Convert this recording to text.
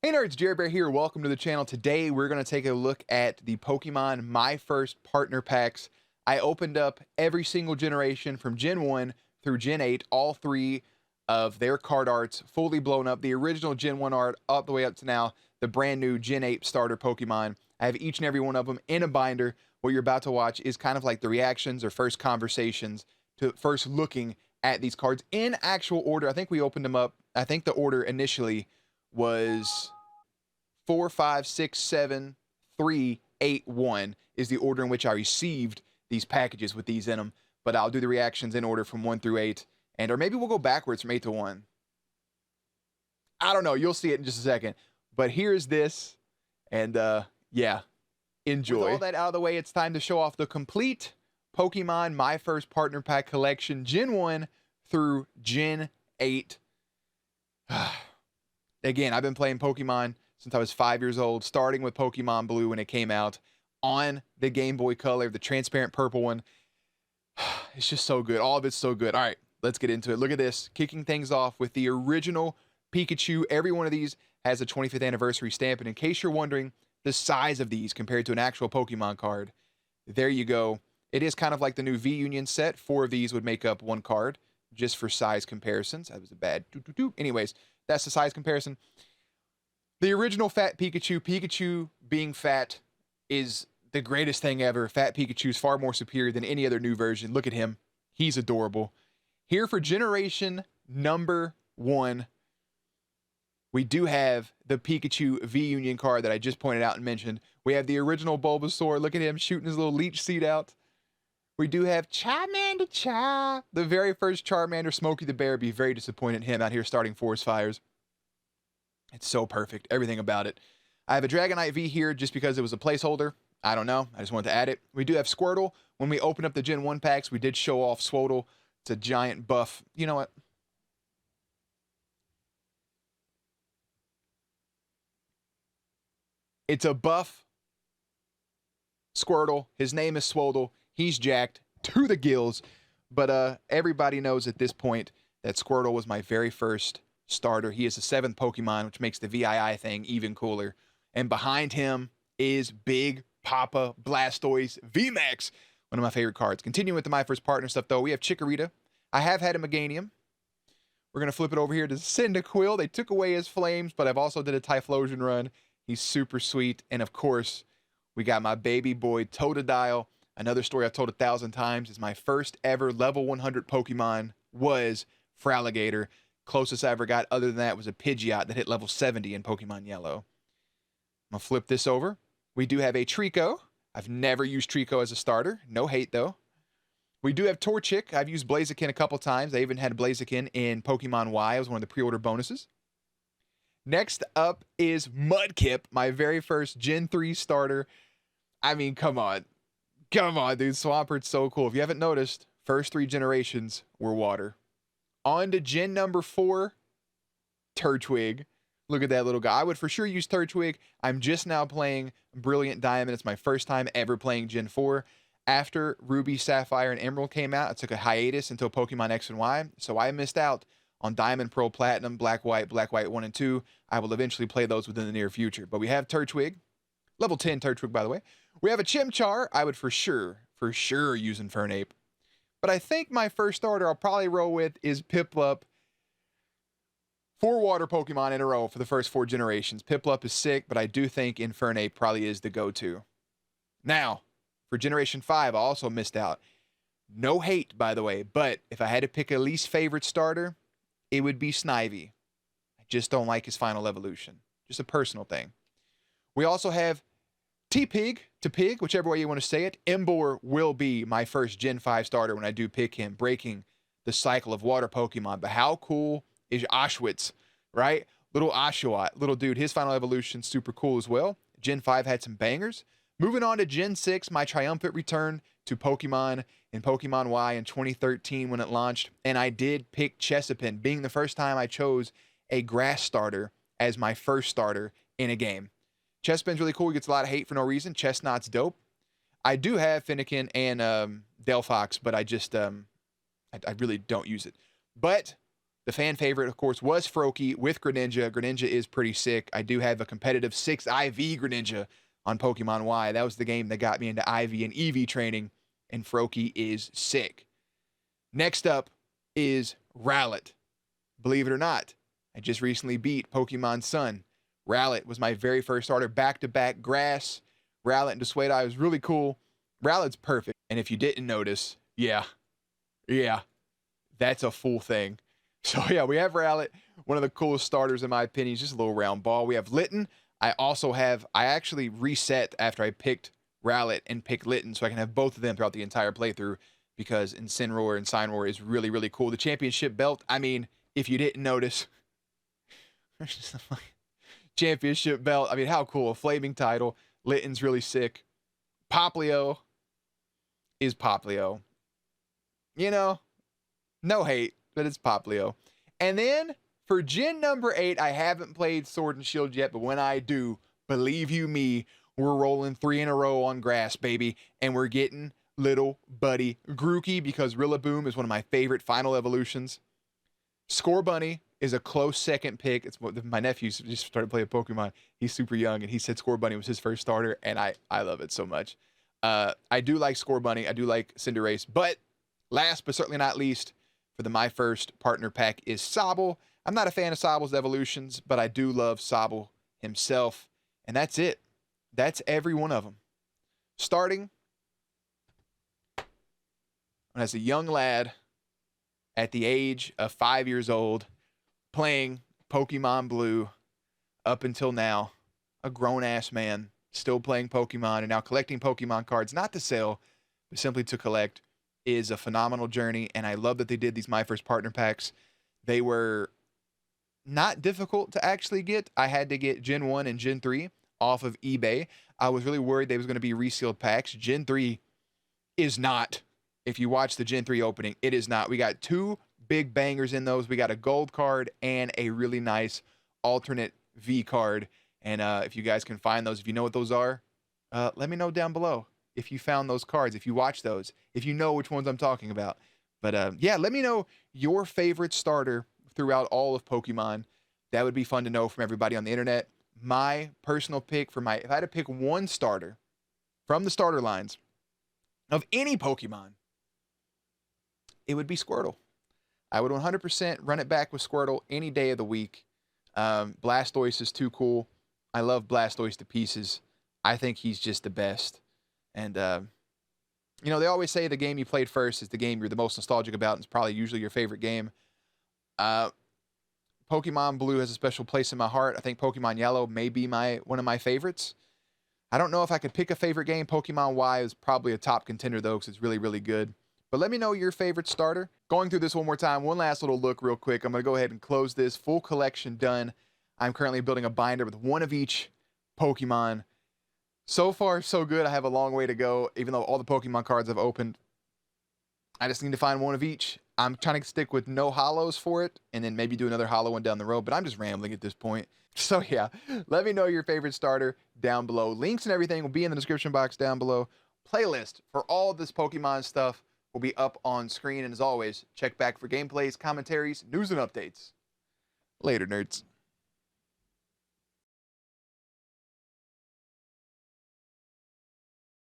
Hey nerds, Jerry Bear here. Welcome to the channel. Today we're going to take a look at the Pokemon My First Partner Packs. I opened up every single generation from Gen 1 through Gen 8, all three of their card arts fully blown up. The original Gen 1 art all the way up to now, the brand new Gen 8 starter Pokemon. I have each and every one of them in a binder. What you're about to watch is kind of like the reactions or first conversations to first looking at these cards in actual order. I think we opened them up. I think the order initially was 4, 5, 6, 7, 3, 8, 1 is the order in which I received these packages with these in them. But I'll do the reactions in order from 1 through 8. Or maybe we'll go backwards from 8 to 1. I don't know. You'll see it in just a second. But here's this. And yeah, enjoy. With all that out of the way, it's time to show off the complete Pokemon My First Partner Pack collection, Gen 1 through Gen 8. Again, I've been playing Pokemon since I was 5 years old, starting with Pokemon Blue when it came out on the Game Boy Color, the transparent purple one. It's just so good. All of it's so good. All right, let's get into it. Look at this. Kicking things off with the original Pikachu. Every one of these has a 25th anniversary stamp. And in case you're wondering the size of these compared to an actual Pokemon card, there you go. It is kind of like the new V-Union set. 4 of these would make up one card just for size comparisons. That was a bad Anyways, that's the size comparison. The original Fat Pikachu, Pikachu being fat is the greatest thing ever. Fat Pikachu is far more superior than any other new version. Look at him. He's adorable. Here for generation number 1, we do have the Pikachu V-Union card that I just pointed out and mentioned. We have the original Bulbasaur. Look at him shooting his little leech seed out. We do have Charmander, the very first Charmander. Smokey the Bear. Be very disappointed in him out here starting forest fires. It's so perfect. Everything about it. I have a Dragonite V here just because it was a placeholder. I don't know. I just wanted to add it. We do have Squirtle. When we opened up the Gen 1 packs, we did show off Squirtle. It's a giant buff. You know what? It's a buff Squirtle. His name is Squirtle. He's jacked to the gills. But everybody knows at this point that Squirtle was my very first starter. He is the 7th Pokemon, which makes the VII thing even cooler. And behind him is Big Papa Blastoise VMAX, one of my favorite cards. Continuing with the My First Partner stuff, though, we have Chikorita. I have had a Meganium. We're going to flip it over here to Cyndaquil. They took away his flames, but I've also did a Typhlosion run. He's super sweet. And, of course, we got my baby boy Totodile. Another story I've told 1,000 times is my first ever level 100 Pokemon was Fraligator. Closest I ever got other than that was a Pidgeot that hit level 70 in Pokemon Yellow. I'm going to flip this over. We do have a Trico. I've never used Trico as a starter. No hate, though. We do have Torchic. I've used Blaziken a couple times. I even had Blaziken in Pokemon Y. It was one of the pre-order bonuses. Next up is Mudkip, my very first Gen 3 starter. I mean, come on. Come on, dude. Swampert's so cool. If you haven't noticed, first 3 generations were water. On to Gen number 4, Turtwig. Look at that little guy. I would for sure use Turtwig. I'm just now playing Brilliant Diamond. It's my first time ever playing Gen 4. After Ruby, Sapphire, and Emerald came out, I took a hiatus until Pokemon X and Y, so I missed out on Diamond, Pearl, Platinum, Black, White 1 and 2. I will eventually play those within the near future. But we have Turtwig. Level 10 Turtwig, by the way. We have a Chimchar. I would for sure use Infernape. But I think my first starter I'll probably roll with is Piplup. 4 water Pokemon in a row for the first 4 generations. Piplup is sick, but I do think Infernape probably is the go-to. Now, for Generation 5, I also missed out. No hate, by the way, but if I had to pick a least favorite starter, it would be Snivy. I just don't like his final evolution. Just a personal thing. We also have T-Pig to Pig, whichever way you want to say it. Emboar will be my first Gen 5 starter when I do pick him, breaking the cycle of water Pokemon. But how cool is Oshawott, right? Little Oshawott, little dude. His final evolution, super cool as well. Gen 5 had some bangers. Moving on to Gen 6, my triumphant return to Pokemon in Pokemon Y in 2013 when it launched. And I did pick Chesapin, being the first time I chose a grass starter as my first starter in a game. Chespin's really cool. He gets a lot of hate for no reason. Chestnut's dope. I do have Finnegan and Delphox, but I just I really don't use it. But The fan favorite, of course, was Froakie with Greninja. Greninja is pretty sick. I do have a competitive 6 IV Greninja on Pokemon Y. That was the game that got me into IV and EV training, and Froakie is sick. Next up is Rowlet. Believe it or not, I just recently beat Pokemon Sun. Rowlet was my very first starter, back-to-back grass. Rowlet and Dissuadeye was really cool. Rowlet's perfect. And if you didn't notice, yeah, that's a full thing. So yeah, we have Rowlet, one of the coolest starters in my opinion. He's just a little round ball. We have Litten. I actually reset after I picked Rowlet and picked Litten so I can have both of them throughout the entire playthrough, because Incineroar and Cineroar is really, really cool. The championship belt, I mean, if you didn't notice, championship belt, I mean, how cool. A flaming title. Litten's really sick. Poplio is Poplio. You know, no hate, but it's Poplio. And then for Gen number 8, I haven't played Sword and Shield yet, but when I do, believe you me, we're rolling 3 in a row on grass, baby. And we're getting little buddy Grookey, because Rillaboom is one of my favorite final evolutions. Scorbunny is a close second pick. It's what my nephew just started playing Pokemon. He's super young, and he said Scorbunny was his first starter, and I love it so much. I do like Scorbunny. I do like Cinderace. But last but certainly not least, for my first partner pack is Sobble. I'm not a fan of Sobble's evolutions, but I do love Sobble himself. And that's it. That's every one of them. Starting as a young lad at the age of 5 years old, playing Pokemon Blue up until now, a grown-ass man, still playing Pokemon and now collecting Pokemon cards, not to sell, but simply to collect, is a phenomenal journey. And I love that they did these My First Partner packs. They were not difficult to actually get. I had to get Gen 1 and Gen 3 off of eBay. I was really worried they was going to be resealed packs. Gen 3 is not. If you watch the Gen 3 opening, it is not. We got 2 big bangers in those. We got a gold card and a really nice alternate V card. And if you guys can find those, if you know what those are, let me know down below if you found those cards, if you watch those, if you know which ones I'm talking about. But yeah, let me know your favorite starter throughout all of Pokemon. That would be fun to know from everybody on the internet. My personal pick if I had to pick one starter from the starter lines of any Pokemon, it would be Squirtle. I would 100% run it back with Squirtle any day of the week. Blastoise is too cool. I love Blastoise to pieces. I think he's just the best. And, you know, they always say the game you played first is the game you're the most nostalgic about, and it's probably usually your favorite game. Pokemon Blue has a special place in my heart. I think Pokemon Yellow may be one of my favorites. I don't know if I could pick a favorite game. Pokemon Y is probably a top contender, though, because it's really, really good. But let me know your favorite starter. Going through this one more time, one last little look real quick. I'm going to go ahead and close this. Full collection done. I'm currently building a binder with one of each Pokemon. So far, so good. I have a long way to go, even though all the Pokemon cards I've opened. I just need to find one of each. I'm trying to stick with no hollows for it, and then maybe do another hollow one down the road, but I'm just rambling at this point. So yeah, let me know your favorite starter down below. Links and everything will be in the description box down below. Playlist for all this Pokemon stuff will be up on screen, and as always, check back for gameplays, commentaries, news, and updates. Later, nerds.